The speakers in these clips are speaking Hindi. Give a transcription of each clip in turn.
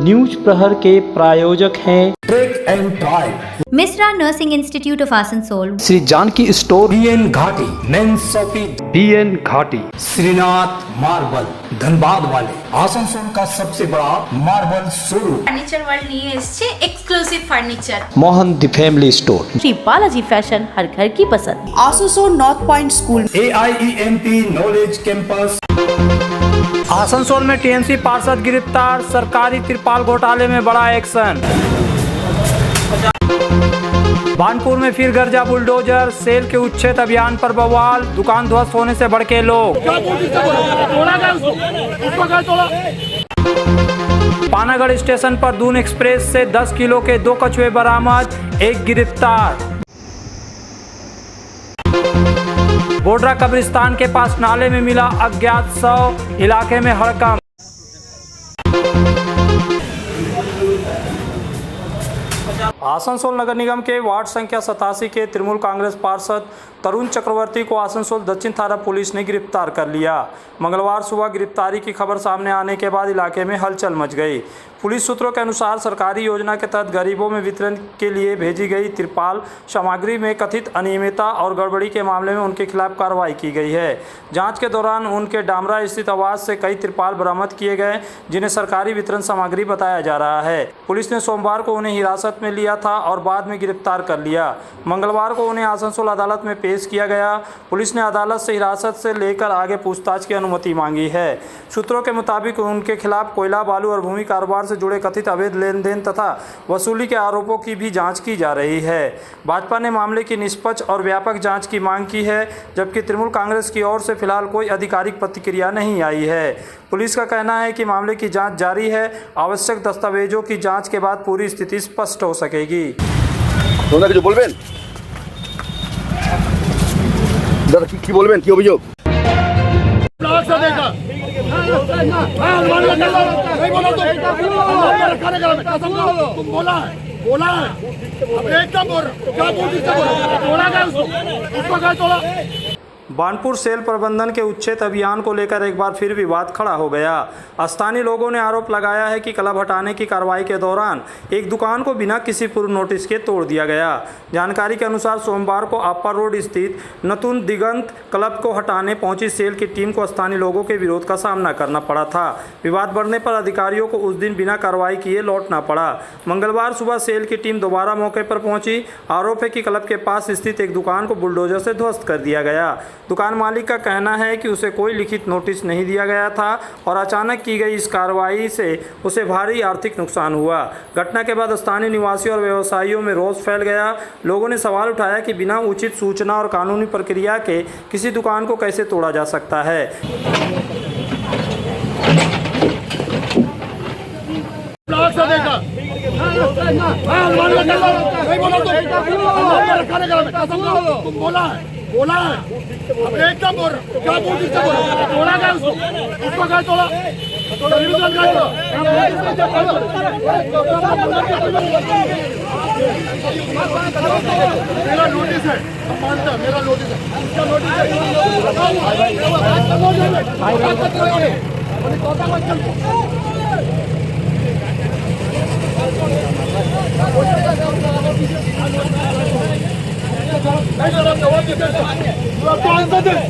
न्यूज प्रहर के प्रायोजक हैं track and drive, Mishra nursing institute of Asansol, Shri Janaki store, BN Ghati, men's shopping, BN Ghati, Shrinath marble, Dhanbad वाले आसनसोल का सबसे बड़ा मार्बल शोरूम, ফার্নিচার ওয়ার্ল্ড নিয়ে এসেছে exclusive furniture. Mohan the family store, Shri Balaji fashion, हर घर की पसंद। Asansol north point school, AIEMP knowledge campus. Asansol में टीएमसी पार्षद गिरफ्तार, सरकारी तिरपाल घोटाले में बड़ा एक्शन। बानपुर में फिर गरजा बुलडोजर, सेल के उच्छेद अभियान पर बवाल, दुकान ध्वस्त होने से भड़के लोग। पानागढ़ स्टेशन पर दून एक्सप्रेस से 10 किलो के 2 कछुए बरामद, एक गिरफ्तार। बोडरा कब्रिस्तान के पास नाले में मिला अज्ञात शव, इलाके में हड़कंप। आसनसोल नगर निगम के वार्ड संख्या 87 के तृणमूल कांग्रेस पार्षद तरुण चक्रवर्ती को आसनसोल दक्षिण थाना पुलिस ने गिरफ्तार कर लिया। मंगलवार सुबह गिरफ्तारी की खबर सामने आने के बाद इलाके में हलचल मच गई। पुलिस सूत्रों के अनुसार सरकारी योजना के तहत गरीबों में वितरण के लिए भेजी गई तिरपाल सामग्री में कथित अनियमितता और गड़बड़ी के मामले में उनके खिलाफ कार्रवाई की गई है। जांच के दौरान उनके डामरा स्थित आवास से कई तिरपाल बरामद किए गए, जिन्हें सरकारी वितरण सामग्री बताया जा रहा है। पुलिस ने सोमवार को उन्हें हिरासत में लिया था और बाद में गिरफ्तार कर लिया। मंगलवार को उन्हें आसनसोल अदालत में पेश किया गया। पुलिस ने अदालत से हिरासत से लेकर आगे पूछताछ की अनुमति मांगी है। सूत्रों के मुताबिक उनके खिलाफ कोयला, बालू और भूमि कारोबार से जुड़े कथित अवैध लेन देन तथा वसूली के आरोपों की भी जांच की जा रही है। भाजपा ने मामले की निष्पक्ष और व्यापक जांच की मांग की है, जबकि तृणमूल कांग्रेस की ओर से फिलहाल कोई आधिकारिक प्रतिक्रिया नहीं आई है। पुलिस का कहना है कि मामले की जांच जारी है। आवश्यक दस्तावेजों की जांच के बाद पूरी स्थिति स्पष्ट हो सकेगी। কিছু বলবেন দাদা, কি বলবেন, কি অভিযোগ? बानपुर सेल प्रबंधन के उच्छेद अभियान को लेकर एक बार फिर विवाद खड़ा हो गया। स्थानीय लोगों ने आरोप लगाया है कि क्लब हटाने की कार्रवाई के दौरान एक दुकान को बिना किसी पूर्व नोटिस के तोड़ दिया गया। जानकारी के अनुसार सोमवार को अपर रोड स्थित नतुन दिगंत क्लब को हटाने पहुंची सेल की टीम को स्थानीय लोगों के विरोध का सामना करना पड़ा था। विवाद बढ़ने पर अधिकारियों को उस दिन बिना कार्रवाई किए लौटना पड़ा। मंगलवार सुबह सेल की टीम दोबारा मौके पर पहुंची। आरोप है कि क्लब के पास स्थित एक दुकान को बुलडोजर से ध्वस्त कर दिया गया। दुकान मालिक का कहना है कि उसे कोई लिखित नोटिस नहीं दिया गया था और अचानक की गई इस कार्रवाई से उसे भारी आर्थिक नुकसान हुआ। घटना के बाद स्थानीय निवासियों और व्यवसायियों में रोष फैल गया। लोगों ने सवाल उठाया कि बिना उचित सूचना और कानूनी प्रक्रिया के किसी दुकान को कैसे तोड़ा जा सकता है। बोला है अब एकदम क्या बोल तोड़ा गया उसको क्या तोड़ा मेरा नोटिस है, मानता मेरा नोटिस है, उसका notice You have to answer this.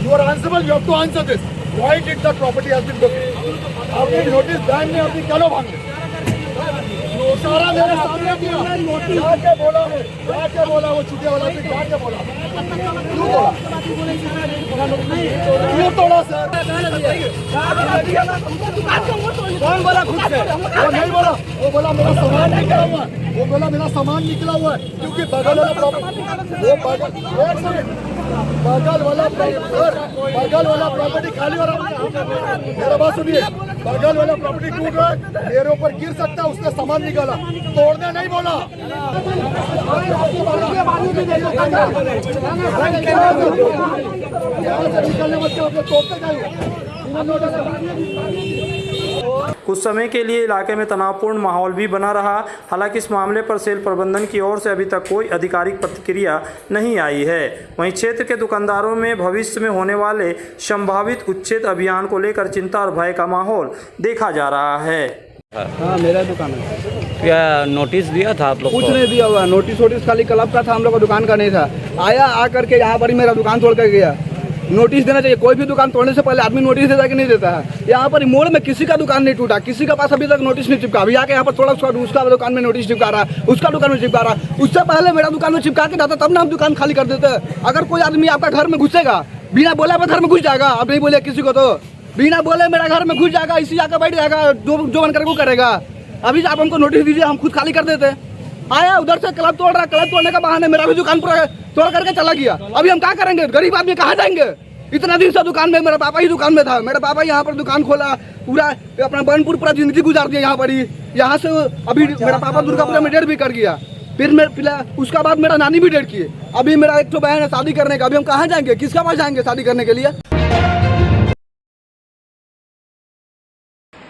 You are answerable. You have to answer this. Why did the property has been broken? आपने नोटिस बैंक में अपनी क्यों भांगे? सारा मेरे सामने किया। क्या बोला है? क्या बोला वो छुट्टी वाला से क्या बोला? क्यों तोड़ा? क्यों तोड़ा सर? कौन बोला खुद से? वो नहीं बोला। वो बोला मेरा सामान निकला हुआ है। वो बोला मेरा सामान निकला हुआ है क्योंकि बगल वाला प्रॉपर्टी, वो बगल वाला प्रॉपर्टी खाली हो रहा है। मेरा बात सुनिए, बगल वाला प्रॉपर्टी टूट रहा है, मेरे ऊपर गिर सकता है, उसने सामान निकाला, तोड़ने नहीं बोला। निकलने मतलब तोड़ते जाइए। कुछ समय के लिए इलाके में तनावपूर्ण माहौल भी बना रहा। हालांकि इस मामले पर सेल प्रबंधन की ओर से अभी तक कोई आधिकारिक प्रतिक्रिया नहीं आई है। वहीं क्षेत्र के दुकानदारों में भविष्य में होने वाले संभावित उच्छेद अभियान को लेकर चिंता और भय का माहौल देखा जा रहा है। हाँ मेरा दुकान है। क्या नोटिस दिया था आप लोग कुछ को? नहीं दिया हुआ, नोटिस वोटिस खाली क्लब का था, हम लोग का दुकान का नहीं था। आया आकर के यहाँ पर ही मेरा दुकान तोड़ कर गया। नोटिस देना चाहिए, कोई भी दुकान तोड़ने से पहले आदमी नोटिस देता कि नहीं देता है। यहाँ पर मोड़ में किसी का दुकान नहीं टूटा, किसी के पास अभी तक नोटिस नहीं चिपका। अभी आके यहाँ पर थोड़ा उसका दुकान में नोटिस चिपका रहा है, उसका दुकान में चिपका रहा है। उससे पहले मेरा दुकान में चिपका के जाता तब ना हम दुकान खाली कर देते। अगर कोई आदमी आपका घर में घुसेगा, बिना बोले अपने घर में घुस जाएगा, आप नहीं बोले किसी को तो बिना बोले मेरा घर में घुस जाएगा, इसी जाकर बैठ जाएगा, जो मन करके वो करेगा। अभी आप हमको नोटिस दीजिए, हम खुद खाली कर देते। आया उधर से क्लब तोड़ रहा, क्लब तोड़ने का बहाने मेरा भी दुकान पूरा तोड़ करके चला गया। अभी हम क्या करेंगे, गरीब आदमी कहाँ जाएंगे? इतना दिन से दुकान में, मेरा पापा ही दुकान में था, मेरा पापा यहाँ पर दुकान खोला, पूरा अपना बनपुर पूरा जिंदगी गुजार दिया यहाँ पर ही। यहाँ से अभी मेरा पापा दुर्गापुरा में डेढ़ भी कर गया, फिर उसका बाद मेरा नानी भी डेढ़ किए। अभी मेरा एक तो बहन है शादी करने का, अभी हम कहाँ जाएंगे, किसका पास जाएंगे शादी करने के लिए?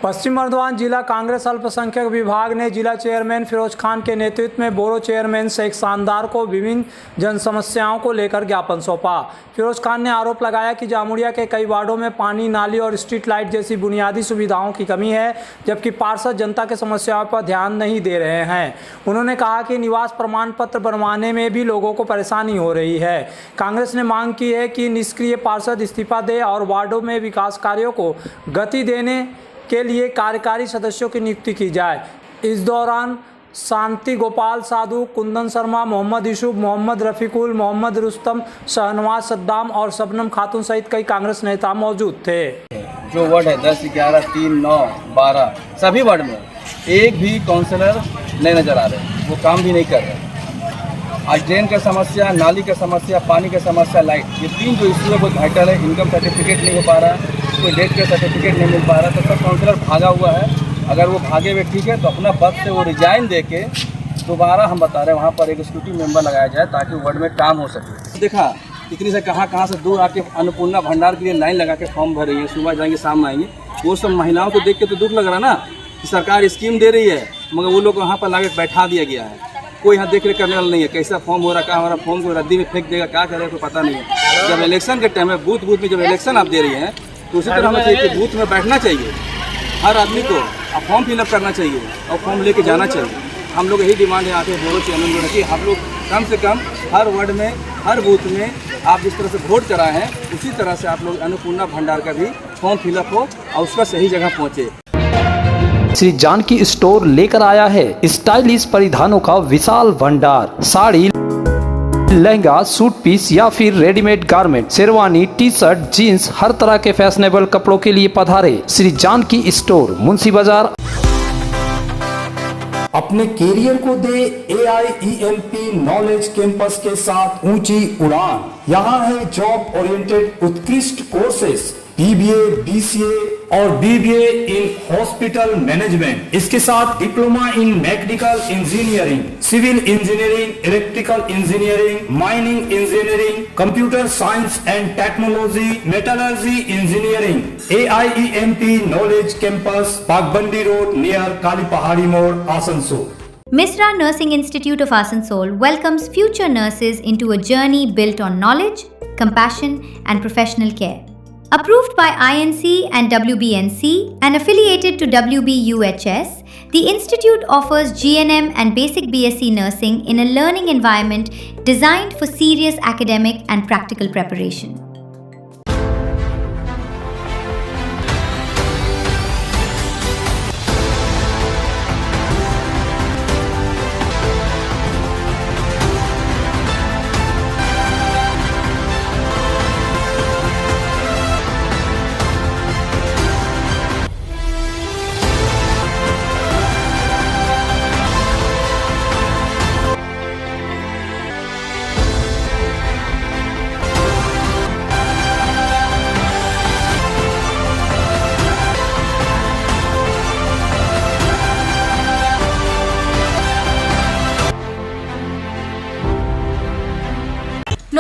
पश्चिम बर्धमान जिला कांग्रेस अल्पसंख्यक विभाग ने जिला चेयरमैन फिरोज खान के नेतृत्व में बोरो चेयरमैन शेख शानदार को विभिन्न जन समस्याओं को लेकर ज्ञापन सौंपा। फिरोज खान ने आरोप लगाया कि जामुड़िया के कई वार्डों में पानी, नाली और स्ट्रीट लाइट जैसी बुनियादी सुविधाओं की कमी है, जबकि पार्षद जनता के समस्याओं पर ध्यान नहीं दे रहे हैं। उन्होंने कहा कि निवास प्रमाण पत्र बनवाने में भी लोगों को परेशानी हो रही है। कांग्रेस ने मांग की है कि निष्क्रिय पार्षद इस्तीफा दे और वार्डों में विकास कार्यों को गति देने के लिए कार्यकारी सदस्यों की नियुक्ति की जाए। इस दौरान शांति गोपाल साधु, कुंदन शर्मा, मोहम्मद यूसुफ, मोहम्मद रफीकुल, मोहम्मद रुस्तम, शहनवाज सद्दाम और शबनम खातून सहित कई कांग्रेस नेता मौजूद थे। जो वार्ड है 10, 11, 3, 9, 12 सभी वार्ड में एक भी काउंसलर नहीं नजर आ रहे, वो काम भी नहीं कर रहे। आज ड्रेन का समस्या, नाली का समस्या, पानी का समस्या, लाइट, ये तीन जो इशू है वो वाइटल है। इनकम सर्टिफिकेट नहीं हो पा रहा है, कोई डेट का सर्टिफिकेट नहीं मिल पा रहा, तो सब काउंसलर भागा हुआ है। अगर वो भागे हुए ठीक है तो अपना पद से वो रिजाइन दे के दोबारा हम बता रहे हैं वहाँ पर एक एग्जीक्यूटिव मेंबर लगाया जाए ताकि वार्ड में काम हो सके। देखा इतनी से कहाँ से दूर आके अन्नपूर्णा भंडार के लिए लाइन लगा के फॉर्म भर रही है, सुबह जाएंगे शाम आएंगे। वो सब महिलाओं को देख के तो दुख लग रहा ना कि सरकार स्कीम दे रही है, मगर वो लोग को वहाँ पर लाके बैठा दिया गया है। कोई यहाँ देख रेख करने वाला नहीं है, कैसा फॉर्म हो रहा, क्या हो रहा, फॉर्म को रद्दी में फेंक देगा, क्या करेगा कोई पता नहीं है। जब इलेक्शन के टाइम में बूथ में जब इलेक्शन आप दे रही हैं तो उसी तरह हमें चाहिए कि बूथ में बैठना चाहिए हर आदमी को, और फॉर्म फिलअप करना चाहिए और फॉर्म लेके जाना चाहिए। हम लोग यही डिमांड है आके बोरो चेयरमैन कि हम लोग कम से कम हर वार्ड में, हर बूथ में आप जिस तरह से वोट कराए हैं उसी तरह से आप लोग अन्नपूर्णा भंडार का भी फॉर्म फिलअप हो और उसका सही जगह पहुँचे। श्री जानकी स्टोर लेकर आया है स्टाइलिश परिधानों का विशाल भंडार। साड़ी, लहंगा, सूट पीस या फिर readymade garment, sherwani, T shirt, jeans, हर तरह के फैशनेबल कपड़ों के लिए पधारे श्री जानकी स्टोर, मुंशी बाजार। अपने कैरियर को दे AIEMP नॉलेज कैंपस के साथ ऊंची उड़ान। यहाँ है जॉब ओरिएंटेड उत्कृष्ट कोर्सेस, BBA, BCA और BBA इन हॉस्पिटल मैनेजमेंट। इसके साथ diploma in mechanical engineering, civil engineering, electrical engineering, mining engineering, computer science and technology, metallurgy engineering. AIEMP knowledge campus, Pakbandi road near Kali Pahari Mor, Asansol. Misra Nursing Institute of Asansol welcomes future nurses into a journey built on knowledge, compassion, and professional care. Approved by INC and WBNC and affiliated to WBUHS, the institute offers GNM and basic BSc nursing in a learning environment designed for serious academic and practical preparation.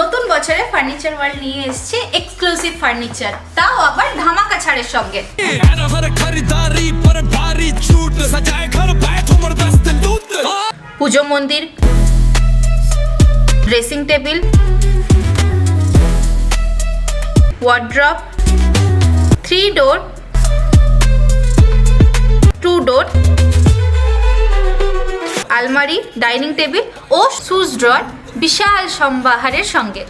নতুন বছরে ফার্নিচার ওয়ার্ল্ড নিয়ে এসেছে এক্সক্লুসিভ ফার্নিচার, তাও আবার ধামাকা ছাড়ের সঙ্গে। পুজো মন্দির, ড্রেসিং টেবিল, ওয়ার্ড্রপ, 3 ডোর, টু ডোর, আলমারি, ডাইনিং টেবিল ও শুজ ড্রয়ার বিশাল সম্ভারের সঙ্গে।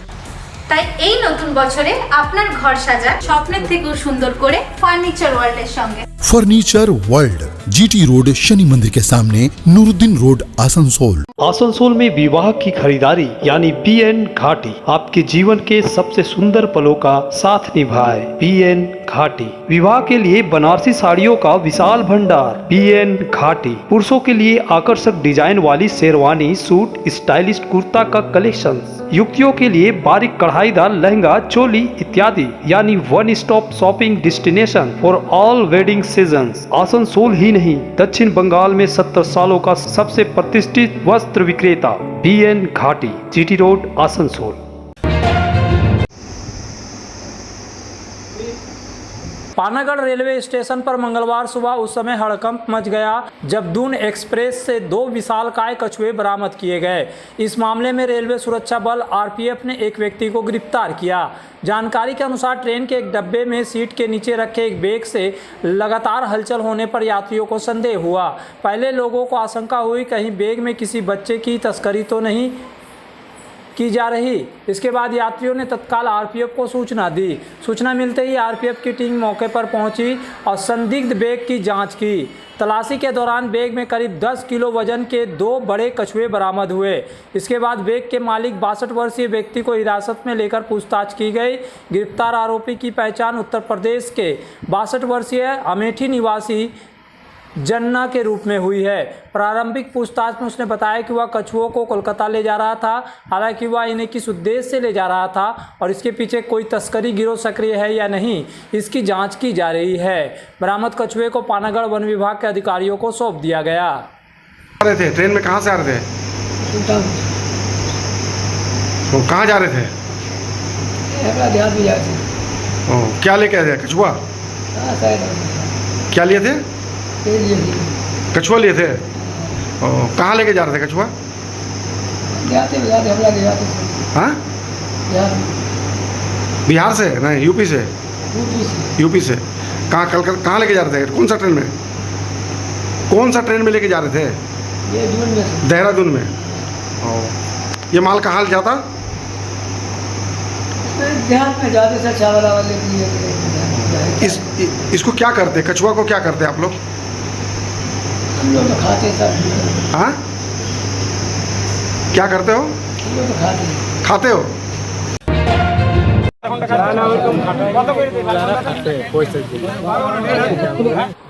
তাই এই নতুন বছরে আপনার ঘর সাজান স্বপ্নের থেকেও সুন্দর করে ফার্নিচার ওয়ার্ল্ডের সঙ্গে। Furniture world, GT road, Shani मंदिर के सामने, नूरुद्दीन रोड, आसनसोल। आसनसोल में विवाह की खरीदारी यानी BN घाटी आपके जीवन के सबसे सुंदर पलों का साथ निभाए। BN घाटी विवाह के लिए बनारसी साड़ियों का विशाल भंडार। BN घाटी पुरुषों के लिए आकर्षक डिजाइन वाली शेरवानी, सूट, स्टाइलिश कुर्ता का कलेक्शन, युवतियों के लिए बारीक कढ़ाईदार लहंगा, चोली इत्यादि, यानी one stop shopping destination for all wedding seasons. Asansol ही नहीं, दक्षिण बंगाल में 70 सालों का सबसे प्रतिष्ठित वस्त्र विक्रेता BN घाटी, GT road, Asansol. Panagarh railway station पर मंगलवार सुबह उस समय हड़कंप मच गया जब दून एक्सप्रेस से 2 विशालकाय कछुए बरामद किए गए। इस मामले में रेलवे सुरक्षा बल RPF ने एक व्यक्ति को गिरफ्तार किया। जानकारी के अनुसार ट्रेन के एक डब्बे में सीट के नीचे रखे एक बैग से लगातार हलचल होने पर यात्रियों को संदेह हुआ। पहले लोगों को आशंका हुई कहीं बैग में किसी बच्चे की तस्करी तो नहीं की जा रही। इसके बाद यात्रियों ने तत्काल RPF को सूचना दी। सूचना मिलते ही RPF की टीम मौके पर पहुंची और संदिग्ध बैग की जांच की। तलाशी के दौरान बैग में करीब 10 किलो वजन के 2 बड़े कछुए बरामद हुए। इसके बाद बैग के मालिक 62 वर्षीय व्यक्ति को हिरासत में लेकर पूछताछ की गई। गिरफ्तार आरोपी की पहचान उत्तर प्रदेश के 62 वर्षीय अमेठी निवासी जन्ना के रूप में हुई है। प्रारंभिक पूछताछ में उसने बताया कि वह कछुओं को कोलकाता ले जा रहा था। हालांकि वह इन्हें किस उद्देश्य से ले जा रहा था और इसके पीछे कोई तस्करी गिरोह सक्रिय है या नहीं, इसकी जांच की जा रही है। बरामद कछुए को पानागढ़ वन विभाग के अधिकारियों को सौंप दिया गया। रहे थे ट्रेन में, कहाँ से आ रहे थे? वो कहाँ जा रहे थे? क्या लेके आए थे? कछुआ? क्या लिए थे? कछुआ लिए थे? कहाँ लेके जा रहे थे कछुआ? हाँ, बिहार से? नहीं, यूपी से। यूपी से कहाँ लेके जा रहे थे? कौन सा ट्रेन में? कौन सा ट्रेन में लेके जा रहे थे? देहरादून में। ये माल कहाँ जाता? इसको क्या करते? कछुआ को क्या करते आप लोग? हम लोग तो खाते सर। हाँ, क्या करते हो? हम लोग तो खाते हो?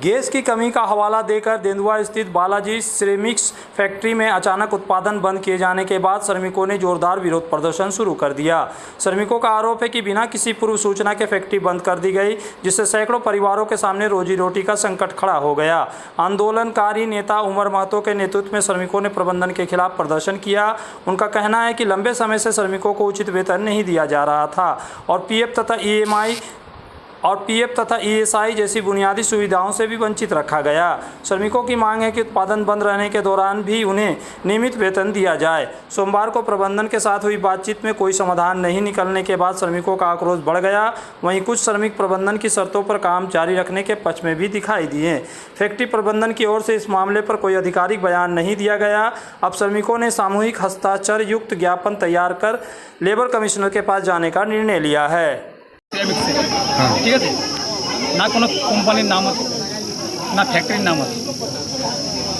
गैस की कमी का हवाला देकर तेंदुआ स्थित बालाजी सिरेमिक्स फैक्ट्री में अचानक उत्पादन बंद किए जाने के बाद श्रमिकों ने जोरदार विरोध प्रदर्शन शुरू कर दिया। श्रमिकों का आरोप है कि बिना किसी पूर्व सूचना के फैक्ट्री बंद कर दी गई, जिससे सैकड़ों परिवारों के सामने रोजी रोटी का संकट खड़ा हो गया। आंदोलनकारी नेता उमर महतो के नेतृत्व में श्रमिकों ने प्रबंधन के खिलाफ प्रदर्शन किया। उनका कहना है कि लंबे समय से श्रमिकों को उचित वेतन नहीं दिया जा रहा था और पीएफ तथा ESI जैसी बुनियादी सुविधाओं से भी वंचित रखा गया। श्रमिकों की मांग है कि उत्पादन बंद रहने के दौरान भी उन्हें नियमित वेतन दिया जाए। सोमवार को प्रबंधन के साथ हुई बातचीत में कोई समाधान नहीं निकलने के बाद श्रमिकों का आक्रोश बढ़ गया। वहीं कुछ श्रमिक प्रबंधन की शर्तों पर काम जारी रखने के पक्ष में भी दिखाई दिए। फैक्ट्री प्रबंधन की ओर से इस मामले पर कोई आधिकारिक बयान नहीं दिया गया। अब श्रमिकों ने सामूहिक हस्ताक्षर युक्त ज्ञापन तैयार कर लेबर कमिश्नर के पास जाने का निर्णय लिया है। ঠিক আছে, না কোনো কোম্পানির নাম আছে, না ফ্যাক্টরির নাম আছে।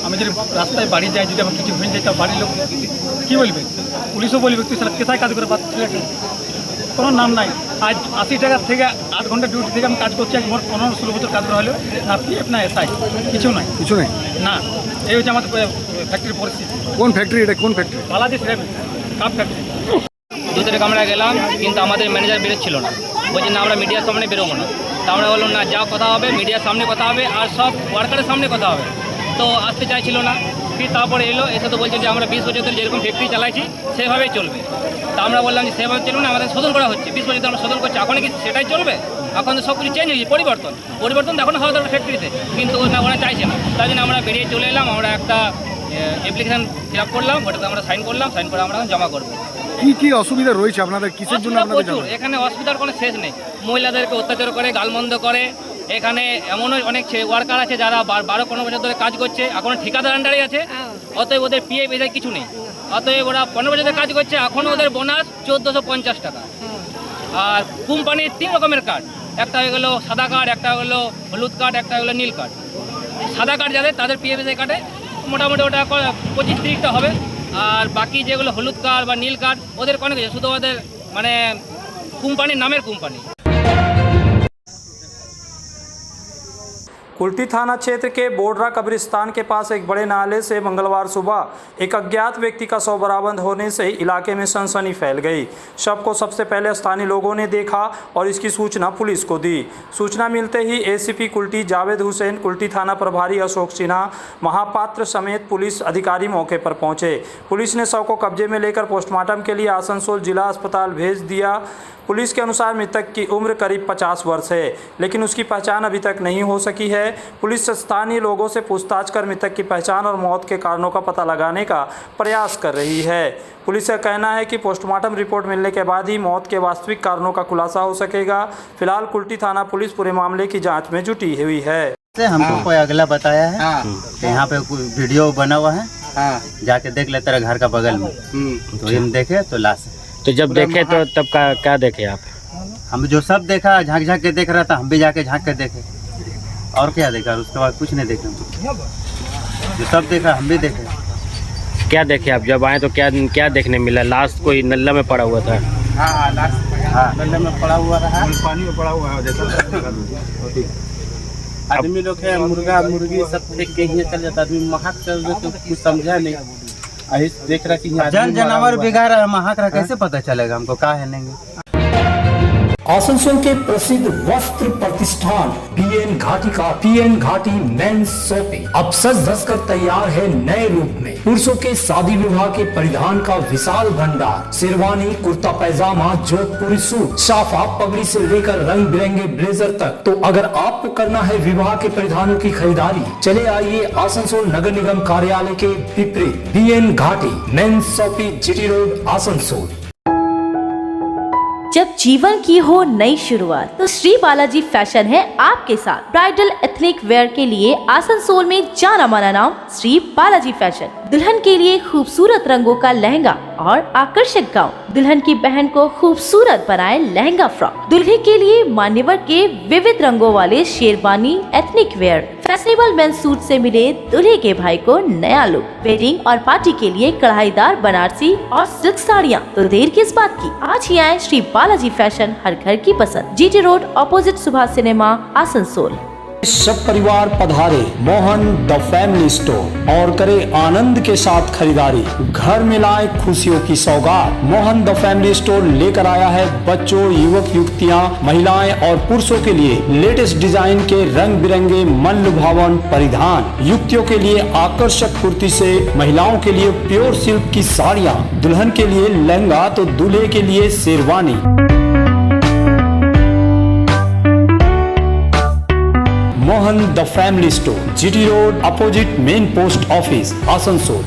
আমি যদি রাস্তায় বাড়ি যাই, যদি আমার কিছু হয়ে যায়, তা বাড়ির লোক কী বলবে? পুলিশও বলবে তুই সেটা কোথায় কাজ করে পাচ্ছি, কোনো নাম নাই। আজ 80 টাকা থেকে 8 ঘন্টা ডিউটি থেকে আমি কাজ করছি, এক মোট 15-16 বছর কাজ করা হলেও না PF না SI কিছু নাই, কিছু নাই না। এই হচ্ছে আমাদের ফ্যাক্টরির পরিস্থিতি। কোন ফ্যাক্টরি এটা? কোন ফ্যাক্টরি? Balaji cup factory. 2 থেকে আমরা গেলাম, কিন্তু আমাদের ম্যানেজার বেরোচ্ছিল না। বলছি না আমরা মিডিয়ার সামনে বেরোবো না। তা আমরা বললাম না, যা কথা হবে মিডিয়ার সামনে কথা হবে আর সব ওয়ার্কারের সামনে কথা হবে। তো আসতে চাইছিল না। फिर তারপরে এলো, এসে তো বলছে যে আমরা 20 বছর ধরে যেরকম ফ্যাক্টরি চালাইছি সেভাবেই চলবে। তা আমরা বললাম যে সেভাবে চলবে না, আমাদের শোধন করা হচ্ছে। 20 বছর আমরা শোধন করছি, এখন কি সেটাই চলবে? এখন তো সব কিছু চেঞ্জ হয়েছে, পরিবর্তন তো এখন হওয়া দরকার ফ্যাক্টরিতে, কিন্তু ওরা চাইছে না। তাই জন্য আমরা বেরিয়ে চলে এলাম। আমরা একটা অ্যাপ্লিকেশন ফিল আপ করলাম, ওটাতে আমরা সাইন করলাম, সাইন করে আমরা জমা করবো। কি কি অসুবিধা রয়েছে আপনাদের? কিসের জন্য আপনাদের? এখানে অসুবিধার কোনো শেষ নেই। মহিলাদেরকে অত্যাচার করে, গালমন্দ করে, এখানে এমনও অনেক ওয়ার্কার আছে যারা 12-15 বছর ধরে কাজ করছে, এখনও ঠিকাদার আন্ডারে আছে, অতএব ওদের পিএফ এদের কিছু নেই। অতএব ওরা 15 বছর ধরে কাজ করছে, এখনও ওদের বোনাস 1450 টাকা। আর কোম্পানির 3 রকমের কার্ড, একটা হয়ে গেলো সাদা কার্ড, একটা হলো হলুদ কার্ড, একটা হলো নীল কার্ড। সাদা কার্ড যাদের তাদের পিএফ কার্ডে মোটামুটি ওটা 25-30টা হবে। আর বাকি যেগুলো হলুদ কার্ড বা নীল কার্ড ওদের কোনো কিছু, শুধু ওদের মানে কোম্পানির নামের কোম্পানি। कुल्टी थाना क्षेत्र के बोडरा कब्रिस्तान के पास एक बड़े नाले से मंगलवार सुबह एक अज्ञात व्यक्ति का शव बरामद होने से इलाके में सनसनी फैल गई। शव को सबसे पहले स्थानीय लोगों ने देखा और इसकी सूचना पुलिस को दी। सूचना मिलते ही एसीपी कुल्टी जावेद हुसैन, कुल्टी थाना प्रभारी अशोक सिन्हा, महापात्र समेत पुलिस अधिकारी मौके पर पहुंचे। पुलिस ने शव को कब्जे में लेकर पोस्टमार्टम के लिए आसनसोल जिला अस्पताल भेज दिया। पुलिस के अनुसार मृतक की उम्र करीब 50 वर्ष है, लेकिन उसकी पहचान अभी तक नहीं हो सकी है। पुलिस स्थानीय लोगों से पूछताछ कर मृतक की पहचान और मौत के कारणों का पता लगाने का प्रयास कर रही है। पुलिस का कहना है कि पोस्टमार्टम रिपोर्ट मिलने के बाद ही मौत के वास्तविक कारणों का खुलासा हो सकेगा। फिलहाल कुल्टी थाना पुलिस पूरे मामले की जाँच में जुटी हुई है। हमको कोई अगला बताया है कि यहाँ पे कोई वीडियो बना हुआ है, जाके देख ले तेरा घर का बगल में। तो हम देखे तो लाश। तो जब देखे तो तब क्या देखे आप? हम जो सब देखा, झाँक झाँक के देख रहा था, हम भी जाके झाँक के देखे। और क्या देखा, उसके बाद कुछ नहीं देखा। जो सब देखा हम भी देखे। क्या देखे आप जब आए तो क्या देखने मिला? लाश कोई नल्ला में पड़ा हुआ था? हाँ, लाश नल्ले में पड़ा हुआ रहा, पानी में पड़ा हुआ है। आदमी लोग है, मुर्गा मुर्गी सब फेंक के ही चल जाता। आदमी महक चल रहे तो कुछ समझा नहीं। देख रहा कि जानवर बिगाड़ रहा है, महक रहा, कैसे पता चलेगा हमको? कहा है नहीं। आसनसोल के प्रसिद्ध वस्त्र प्रतिष्ठान पीएन घाटी का पीएन घाटी मेंस शॉपिंग अब सज धज कर तैयार है नए रूप में। पुरुषों के शादी विवाह के परिधान का विशाल भंडार, शेरवानी, कुर्ता पैजामा, जोधपुरी सूट, साफा, पगड़ी से लेकर रंग बिरंगे ब्लेजर तक। तो अगर आपको करना है विवाह के परिधानों की खरीदारी, चले आइए आसनसोल नगर निगम कार्यालय के विपरीत PN Ghati men's shopping, GT road, Asansol. जब जीवन की हो नई शुरुआत तो श्री बालाजी फैशन है आपके साथ। ब्राइडल एथनिक वेयर के लिए आसनसोल में जाना माना नाम श्री बालाजी फैशन। दुल्हन के लिए खूबसूरत रंगों का लहंगा और आकर्षक गाउन, दुल्हन की बहन को खूबसूरत बनाए लहंगा फ्रॉक, दुल्हे के लिए मान्यवर के विविध रंगों वाले sherwani, ethnic wear, fashionable men's suit से मिले दूल्हे के भाई को नया लुक, वेडिंग और पार्टी के लिए कढ़ाईदार बनारसी और सिल्क साड़ियाँ। तो देर किस बात की, आज ही आए श्री बालाजी फैशन, हर घर की पसंद, GT road, opposite Subhash cinema, Asansol. सब परिवार पधारे मोहन द फैमिली स्टोर और करे आनंद के साथ खरीदारी। घर में लाए खुशियों की सौगात। मोहन द फैमिली स्टोर लेकर आया है बच्चों, युवक युवतियां, महिलाएं और पुरुषों के लिए लेटेस्ट डिजाइन के रंग बिरंगे मन लुभावन परिधान। युवतियों के लिए आकर्षक कुर्ती से, महिलाओं के लिए प्योर सिल्क की साड़ियाँ, दुल्हन के लिए लहंगा तो दूल्हे के लिए sherwani. Mohan the family store, GT road, opposite main post office, Asansol.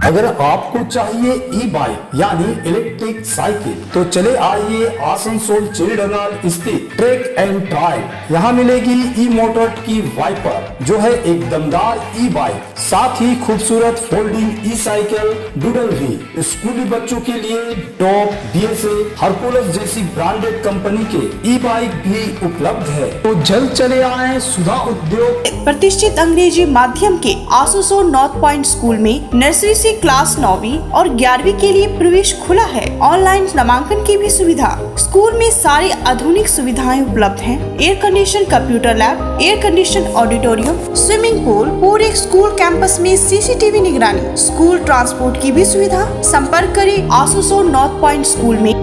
अगर आपको चाहिए ई बाइक यानी इलेक्ट्रिक साइकिल तो चले आइए आसनसोल चिड़डंगाल स्थित ट्रैक एंड ड्राइव। यहाँ मिलेगी ई मोटर की वाइपर जो है एक दमदार ई बाइक, साथ ही खूबसूरत फोल्डिंग ई साइकिल, डूडल भी। स्कूली बच्चों के लिए टॉप, बीएसए, हरकुलस जैसी ब्रांडेड कंपनी के ई बाइक भी उपलब्ध है। तो जल्द चले आए सुधा उद्योग प्रतिष्ठित अंग्रेजी माध्यम के आसनसोल नॉर्थ पॉइंट स्कूल में नर्सरी से क्लास 9वीं और 11वीं के लिए प्रवेश खुला है। ऑनलाइन नामांकन की भी सुविधा। स्कूल में सारी आधुनिक सुविधाएं उपलब्ध हैं। Air condition computer lab, air condition auditorium, swimming pool, पूरे स्कूल कैंपस में सीसीटीवी निगरानी, स्कूल ट्रांसपोर्ट की भी सुविधा। संपर्क करें आसनसोल नॉर्थ पॉइंट स्कूल में।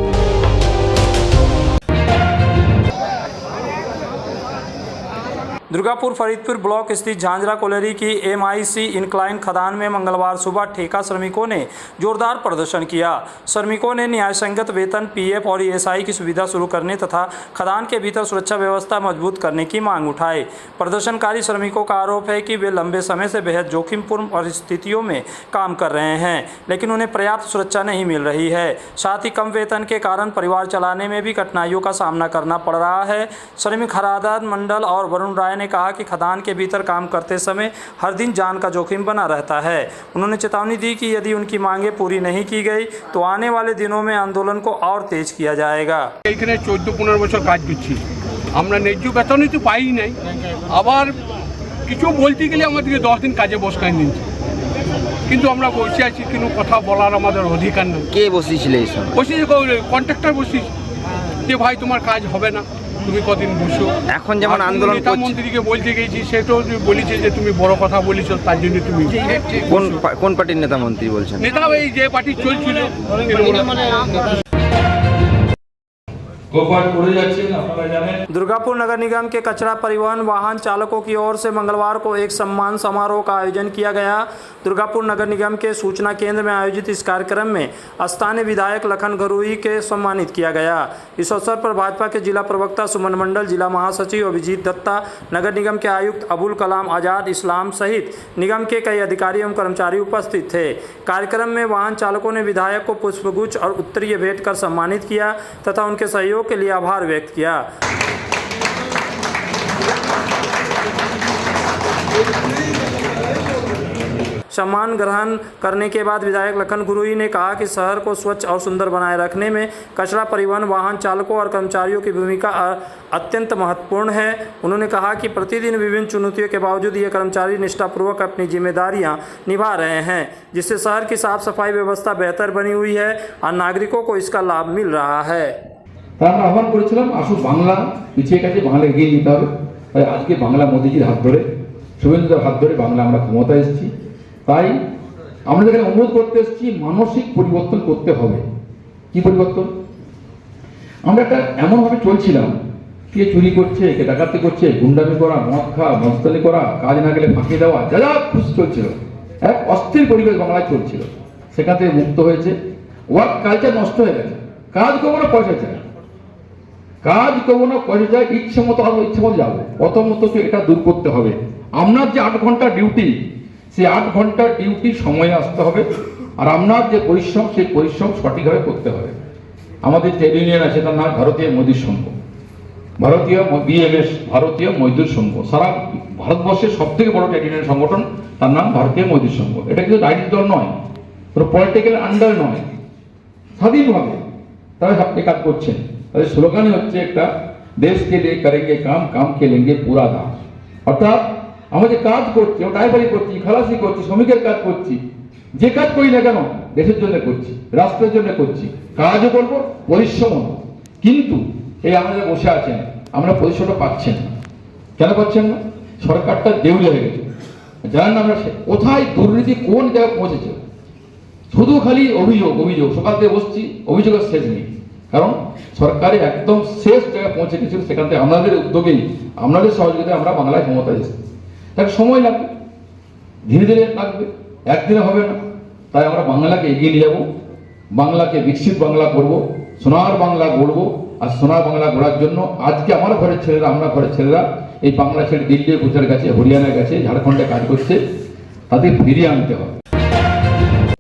दुर्गापुर फरीदपुर ब्लॉक स्थित झांझरा कोलेरी की MIC इंक्लाइन खदान में मंगलवार सुबह ठेका श्रमिकों ने जोरदार प्रदर्शन किया। श्रमिकों ने न्यायसंगत वेतन, PF और ESI की सुविधा शुरू करने तथा खदान के भीतर सुरक्षा व्यवस्था मजबूत करने की मांग उठाई। प्रदर्शनकारी श्रमिकों का आरोप है कि वे लंबे समय से बेहद जोखिमपूर्ण परिस्थितियों में काम कर रहे हैं, लेकिन उन्हें पर्याप्त सुरक्षा नहीं मिल रही है। साथ ही कम वेतन के कारण परिवार चलाने में भी कठिनाइयों का सामना करना पड़ रहा है। श्रमिक हरादार मंडल और वरुण राय ने कहा कि खदान के भीतर काम करते समय हर दिन जान का जोखिम बना रहता है। उन्होंने चेतावनी दी कि यदि उनकी मांगें पूरी नहीं की गई तो आने वाले दिनों में आंदोलन को और तेज किया जाएगा। এখানে 14-15 বছর কাজ করছি, আমরা ন্যায্য বেতনই তো পাই নাই, আবার কিছু বলতে গেলে আমাদেরকে 10 দিন কাজে বসকাই নিচ্ছে, কিন্তু আমরা বসে আছি, কিন্তু কথা বলার আমাদের অধিকার নেই। কে বসেছিল এই সময়? বসেছে কন্ট্রাক্টর বসেছে যে ভাই তোমার কাজ হবে না, তুমি কদিন বসো। এখন যেমন আন্দোলন নেতা মন্ত্রীকে বলতে গেছি, সেটাও বলেছে যে তুমি বড় কথা বলেছো, তার জন্য তুমি কোন পার্টির নেতা মন্ত্রী বলছেন? নেতা এই যে পার্টি চলছিল। दुर्गापुर नगर निगम के कचरा परिवहन वाहन चालकों की ओर से मंगलवार को एक सम्मान समारोह का आयोजन किया गया। दुर्गापुर नगर निगम के सूचना केंद्र में आयोजित इस कार्यक्रम में स्थानीय विधायक लखन गरुई के सम्मानित किया गया। इस अवसर पर भाजपा के जिला प्रवक्ता सुमन मंडल, जिला महासचिव अभिजीत दत्ता, नगर निगम के आयुक्त अबुल कलाम आजाद इस्लाम सहित निगम के कई अधिकारी एवं कर्मचारी उपस्थित थे। कार्यक्रम में वाहन चालकों ने विधायक को पुष्पगुच्छ और उत्तरीय भेंट कर सम्मानित किया तथा उनके सहयोग के लिए आभार व्यक्त किया। सम्मान ग्रहण करने के बाद विधायक लखन गुरुई ने कहा कि शहर को स्वच्छ और सुंदर बनाए रखने में कचरा परिवहन वाहन चालकों और कर्मचारियों की भूमिका अत्यंत महत्वपूर्ण है। उन्होंने कहा कि प्रतिदिन विभिन्न चुनौतियों के बावजूद ये कर्मचारी निष्ठापूर्वक अपनी जिम्मेदारियां निभा रहे हैं, जिससे शहर की साफ सफाई व्यवस्था बेहतर बनी हुई है और नागरिकों को इसका लाभ मिल रहा है। আমরা আহ্বান করেছিলাম, আসুন বাংলা পিছিয়ে গেছে, বাংলা এগিয়ে নিতে হবে। তাই আজকে বাংলা মোদিজির হাত ধরে, শুভেন্দুদের হাত ধরে বাংলা আমরা ক্ষমতায় এসেছি। তাই আমরা যেখানে অনুরোধ করতে এসেছি, মানসিক পরিবর্তন করতে হবে। কি পরিবর্তন? আমরা একটা এমনভাবে চলছিলাম, কে চুরি করছে, কে ডাকাতি করছে, গুন্ডামি করা, মদ খাওয়া, মস্তানি করা, কাজ না গেলে ফাঁকি দেওয়া, যা যা খুশি চলছিল, এক অস্থির পরিবেশ বাংলায় চলছিল। সেখান থেকে মুক্ত হয়েছে, ওয়ার্ক কালচার নষ্ট হয়ে গেছে। কাজ করবো না, পয়সা চাই, কাজ করবো না, পয়সা চাই, ইচ্ছে মতো আসবো, ইচ্ছে মতো যাবো। প্রথমত এটা দূর করতে হবে। আপনার যে 8 ঘন্টা ডিউটি, সেই 8 ঘন্টার ডিউটি সময়ে আসতে হবে, আর আপনার যে পরিশ্রম, সেই পরিশ্রম সঠিকভাবে করতে হবে। আমাদের ট্রেড ইউনিয়ন আছে, তার নাম ভারতীয় মজদুর সংঘ, ভারতীয় BMS, ভারতীয় মজদুর সংঘ। সারা ভারতবর্ষের সব থেকে বড় ট্রেড ইউনিয়ন সংগঠন, তার নাম ভারতীয় মজদুর সংঘ। এটা কিন্তু রাজনৈতিক দল নয়, কোনো পলিটিক্যাল আন্ডার নয়, স্বাধীনভাবে তারা সবকে কাজ করছেন। তাদের স্লোগানই হচ্ছে একটা, দেশকে লিয়ে করেঙ্গে কাম, কাম কে লেঙ্গে পুরা দাম। অর্থাৎ আমরা যে কাজ করছি, ড্রাইভারি করছি, খালাসি করছি, শ্রমিকের কাজ করছি, যে কাজ করি না কেন দেশের জন্য করছি, রাষ্ট্রের জন্য করছি, কাজও করবো, পরিশ্রমও। কিন্তু এই আমাদের বসে আছেন, আমরা পরিশ্রমটা পাচ্ছেন না। কেন পাচ্ছেন না? সরকারটা দেউলে হয়ে গেছে। জানেন না আমরা কোথায় দুর্নীতি কোন জায়গায় পৌঁছেছে? শুধু খালি অভিযোগ অভিযোগ, সকাল থেকে বসছি, অভিযোগের শেষ নেই। কারণ সরকারের একদম শেষ জায়গায় পৌঁছে গেছিল। সেখান থেকে আমাদের উদ্যোগেই, আপনাদের সহযোগিতায় আমরা বাংলায় ক্ষমতায় এসেছি। তার সময় লাগবে, ধীরে ধীরে লাগবে, একদিনে হবে না। তাই আমরা বাংলাকে এগিয়ে নিয়ে যাব, বাংলাকে বিকশিত বাংলা করব, সোনার বাংলা গড়ব। আর সোনার বাংলা গড়ার জন্য আজকে আমার ঘরের ছেলেরা, আমরা ঘরের ছেলেরা এই বাংলা ছেড়ে দিল্লি, গুজরাট গেছে, হরিয়ানায় গেছে, ঝাড়খণ্ডে কাজ করছে, তাদের ফিরিয়ে আনতে হবে।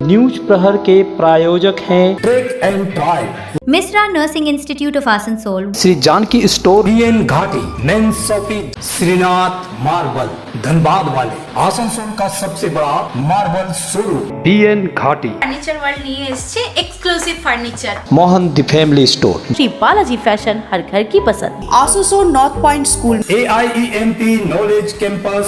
न्यूज प्रहर के प्रायोजक हैं track and drive, Mishra nursing institute of Asansol, Shri Janaki store, BN Ghati, main shopping, Shrinath marble, Dhanbad वाले, आसनसोल का सबसे बड़ा marble showroom, BN Ghati, furniture world নিয়ে এসেছে exclusive furniture. Mohan the family store, Shri Balaji fashion, हर घर की पसंद। Asansol north point school, AIEMP knowledge campus,